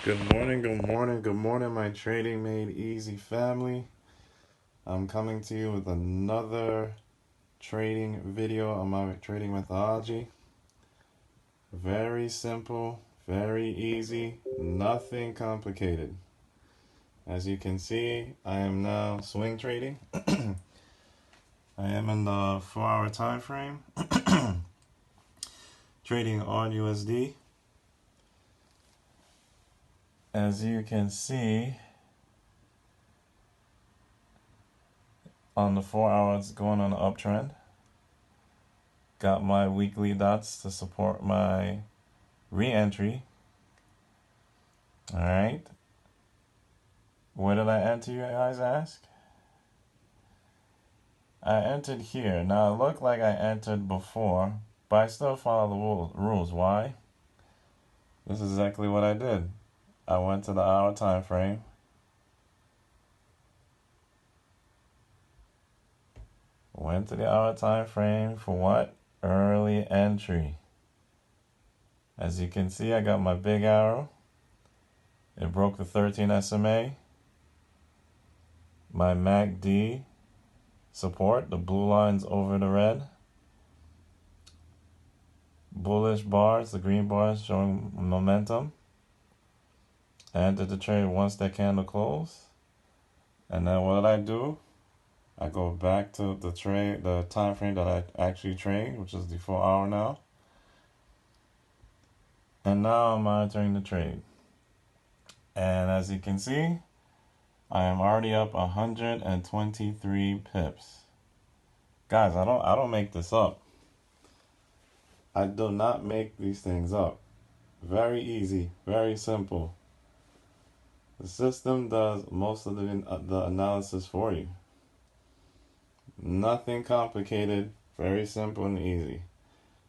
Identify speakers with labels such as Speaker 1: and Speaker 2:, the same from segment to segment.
Speaker 1: Good morning, good morning, good morning, my Trading Made Easy family. I'm coming to you with another trading video on my trading methodology. Very simple, very easy, nothing complicated. As you can see, I am now swing trading. I am in the 4-hour time frame, trading on USD. As you can see, on the 4 hours going on the uptrend. Got my weekly dots to support my re-entry. All right. Where did I enter, you guys ask? I entered here. Now, it looked like I entered before, but I still follow the rules. Why? This is exactly what I did. I went to the hour time frame. Went to the hour time frame for what? Early entry. As you can see, I got my big arrow. It broke the 13 SMA. My MACD support, the blue lines over the red. Bullish bars, the green bars showing momentum. I entered the trade once that candle closed. And then what did I do? I go back to the trade, the time frame that I actually trade, which is the 4-hour now. And now I'm monitoring the trade. And as you can see, I am already up 123 pips. Guys, I don't make this up. I do not make these things up. Very easy, very simple. The system does most of the analysis for you. Nothing complicated, very simple and easy.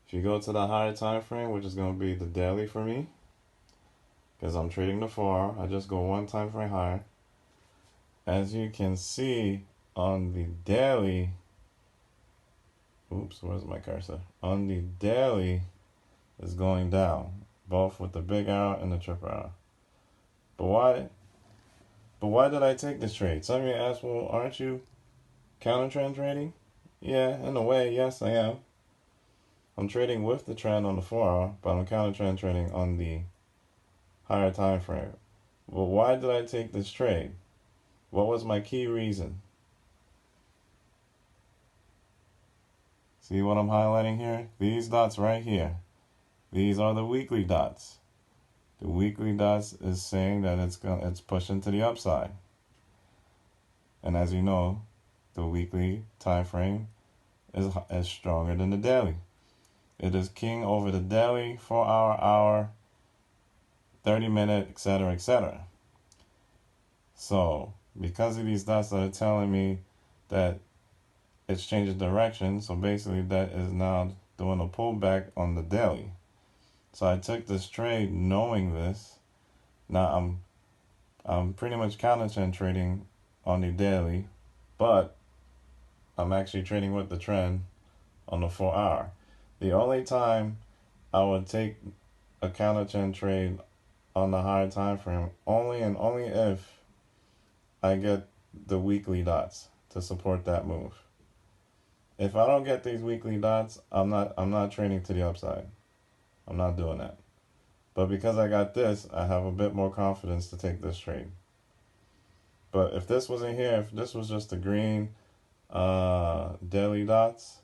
Speaker 1: If you go to the higher time frame, which is going to be the daily for me, because I'm trading the 4-hour, I just go one time frame higher. As you can see on the daily, oops, where's my cursor? On the daily, is going down, both with the big arrow and the triple arrow. But why did I take this trade? Some of you ask, well, aren't you counter trend trading? Yeah, in a way, yes, I am. I'm trading with the trend on the 4-hour, but I'm counter trend trading on the higher time frame. Well, why did I take this trade? What was my key reason? See what I'm highlighting here? These dots right here. These are the weekly dots. The weekly dots is saying that it's pushing to the upside. And as you know, the weekly time frame is stronger than the daily. It is king over the daily, 4-hour, hour, 30-minute, etc., etc. So, because of these dots that are telling me that it's changing direction, so basically that is now doing a pullback on the daily. So I took this trade knowing this. Now I'm pretty much counter trend trading on the daily, but I'm actually trading with the trend on the 4-hour. The only time I would take a counter trend trade on the higher time frame only and only if I get the weekly dots to support that move. If I don't get these weekly dots, I'm not trading to the upside. I'm not doing that. But because I got this, I have a bit more confidence to take this trade. But if this wasn't here, if this was just the green daily dots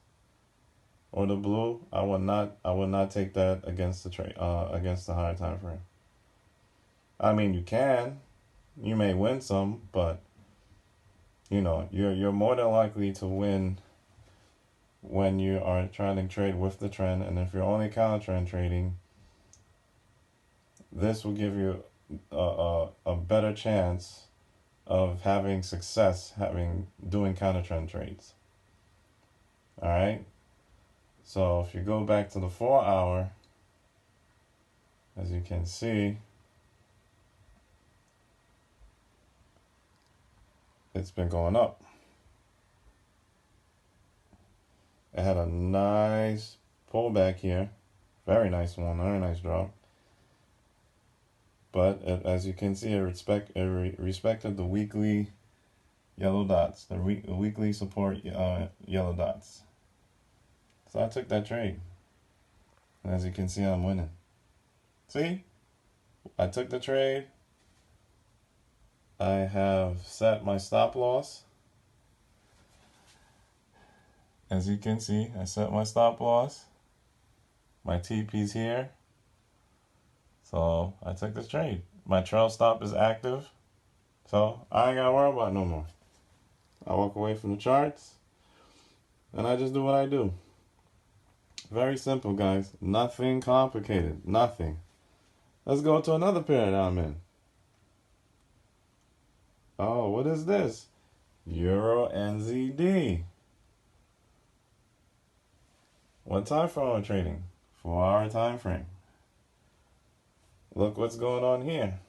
Speaker 1: or the blue, I would not take that against the trade against the higher time frame. I mean, you may win some, but you're more than likely to win when you are trying to trade with the trend. And if you're only counter trend trading, this will give you a better chance of having success doing counter trend trades. All right. So if you go back to the 4-hour, as you can see, it's been going up. It had a nice pullback here. Very nice one, very nice drop. but as you can see, it respected the weekly yellow dots, the weekly support yellow dots. So I took that trade. And as you can see, I'm winning. See? I took the trade. I have set my stop loss. As you can see, I set my stop loss. My TP's here. So I took this trade. My trail stop is active. So I ain't got to worry about it no more. I walk away from the charts. And I just do what I do. Very simple, guys. Nothing complicated. Nothing. Let's go to another pair that I'm in. Oh, what is this? Euro NZD. What time frame am I trading? 4-hour time frame. Look what's going on here.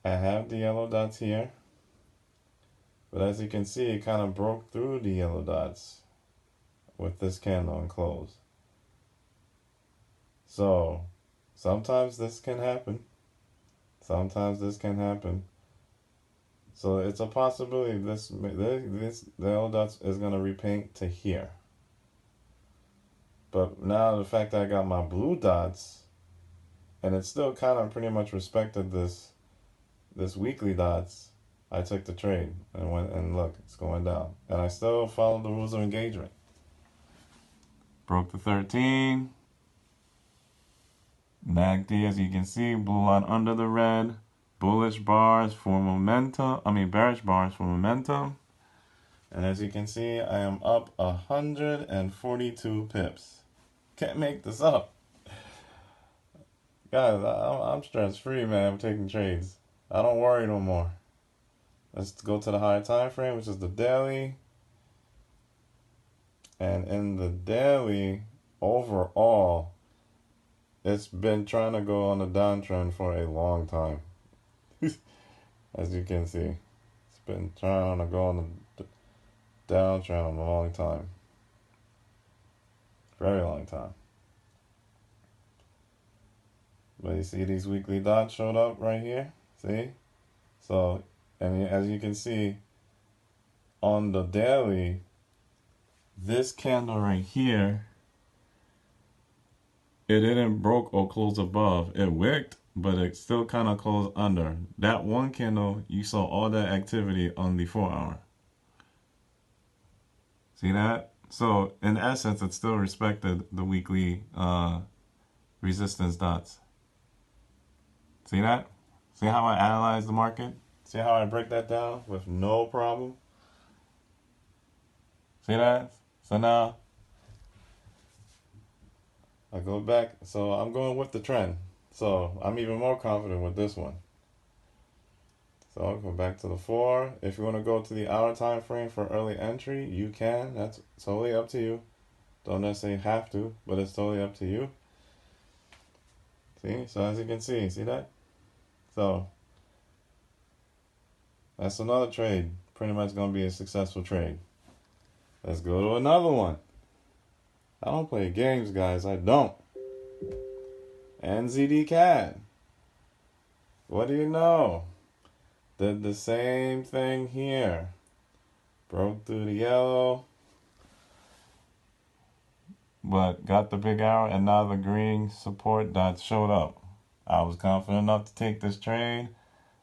Speaker 1: I have the yellow dots here. But as you can see, it kind of broke through the yellow dots with this candle and close. So sometimes this can happen. Sometimes this can happen. So it's a possibility this the yellow dots is going to repaint to here. But now the fact that I got my blue dots, and it still kind of pretty much respected this weekly dots, I took the trade and went, and look, it's going down. And I still followed the rules of engagement. Broke the 13. MACD, as you can see, blue line under the red. Bullish bars for momentum. Bearish bars for momentum. And as you can see, I am up 142 pips. Can't make this up. Guys, I'm stress-free, man. I'm taking trades. I don't worry no more. Let's go to the higher time frame, which is the daily. And in the daily, overall, it's been trying to go on a downtrend for a long time. As you can see, it's been trying to go on a downtrend a long time. Very long time. But you see these weekly dots showed up right here? See? So, and as you can see, on the daily, this candle right here, it didn't broke or close above. It wicked, but it still kind of closed under. That one candle, you saw all that activity on the 4-hour. See that? So in essence, it still respected the weekly resistance dots. See that? See how I analyze the market? See how I break that down with no problem? See that? So now I go back. So I'm going with the trend. So I'm even more confident with this one. So I'll go back to the 4. If you want to go to the hour time frame for early entry, you can. That's totally up to you. Don't necessarily have to, but it's totally up to you. See? So as you can see that? So that's another trade. Pretty much going to be a successful trade. Let's go to another one. I don't play games, guys. I don't. NZD CAD. What do you know? Did the same thing here. Broke through the yellow. But got the big arrow and now the green support dot showed up. I was confident enough to take this trade.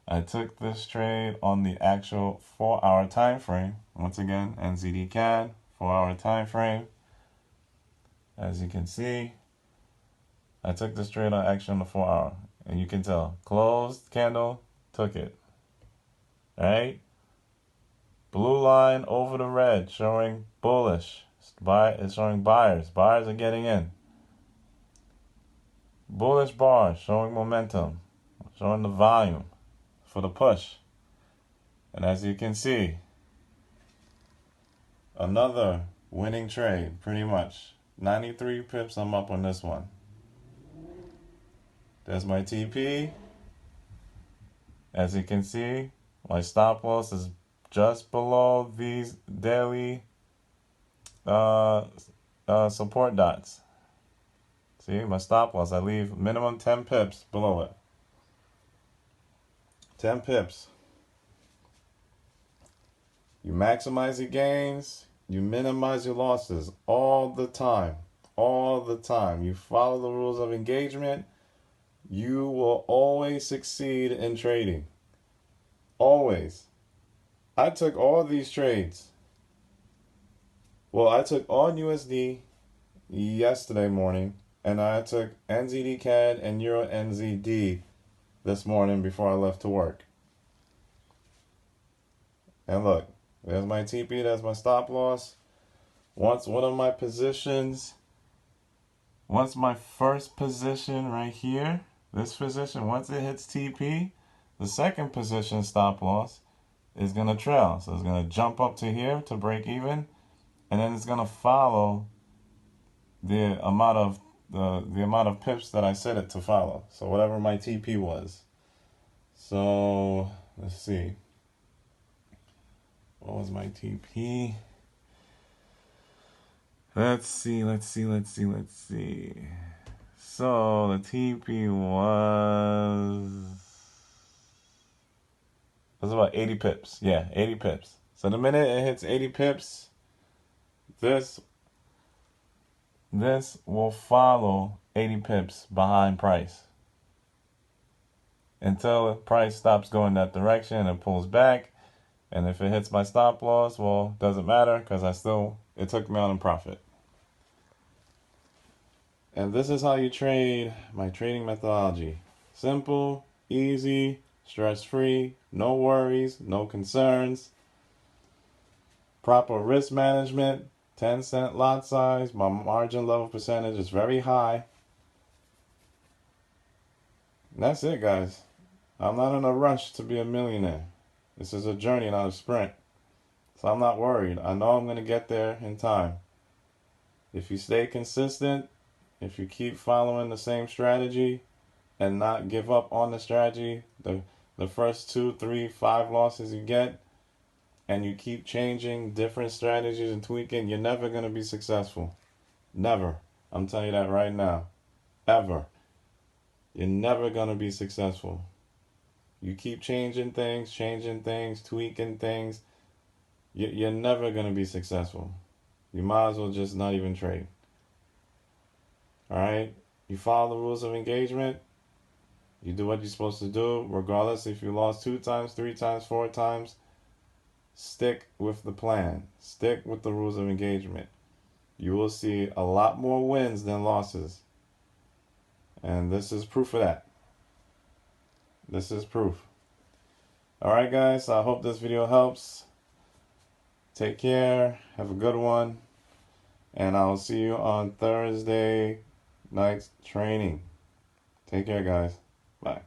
Speaker 1: I took this trade on the actual 4-hour time frame. Once again, NZD CAD, 4-hour time frame. As you can see, I took this trade on action on the 4-hour. And you can tell, closed candle, took it. Alright? Blue line over the red, showing bullish. It's showing buyers. Buyers are getting in. Bullish bar, showing momentum. Showing the volume for the push. And as you can see, another winning trade, pretty much. 93 pips, I'm up on this one. There's my TP. As you can see, my stop loss is just below these daily support dots. See, my stop loss, I leave minimum 10 pips below it. 10 pips. You maximize your gains, you minimize your losses all the time. All the time. You follow the rules of engagement, you will always succeed in trading. Always. I took all these trades. Well, I took on USD yesterday morning, and I took NZD CAD and Euro NZD this morning before I left to work. And look, there's my TP, that's my stop loss. Once one of my positions, once my first position right here, this position, once it hits TP, the second position stop loss is going to trail. So it's going to jump up to here to break even, and then it's going to follow the amount of pips that I set it to follow. So whatever my TP was. So let's see. What was my TP? Let's see. So the TP was about 80 pips. Yeah, 80 pips. So the minute it hits 80 pips, this will follow 80 pips behind price until price stops going that direction and pulls back. And if it hits my stop loss, well, doesn't matter because it took me out in profit. And this is how you trade my trading methodology. Simple, easy, stress-free, no worries, no concerns. Proper risk management, 10-cent lot size. My margin level percentage is very high. And that's it, guys. I'm not in a rush to be a millionaire. This is a journey, not a sprint. So I'm not worried. I know I'm going to get there in time. If you stay consistent, if you keep following the same strategy and not give up on the strategy, the first 2, 3, 5 losses you get, and you keep changing different strategies and tweaking, you're never going to be successful. Never. I'm telling you that right now. Ever. You're never going to be successful. You keep changing things, tweaking things, you're never going to be successful. You might as well just not even trade. Alright? You follow the rules of engagement. You do what you're supposed to do, regardless if you lost 2 times, 3 times, 4 times. Stick with the plan. Stick with the rules of engagement. You will see a lot more wins than losses. And this is proof of that. This is proof. Alright guys, I hope this video helps. Take care. Have a good one. And I'll see you on Thursday night's training. Take care guys. Bye.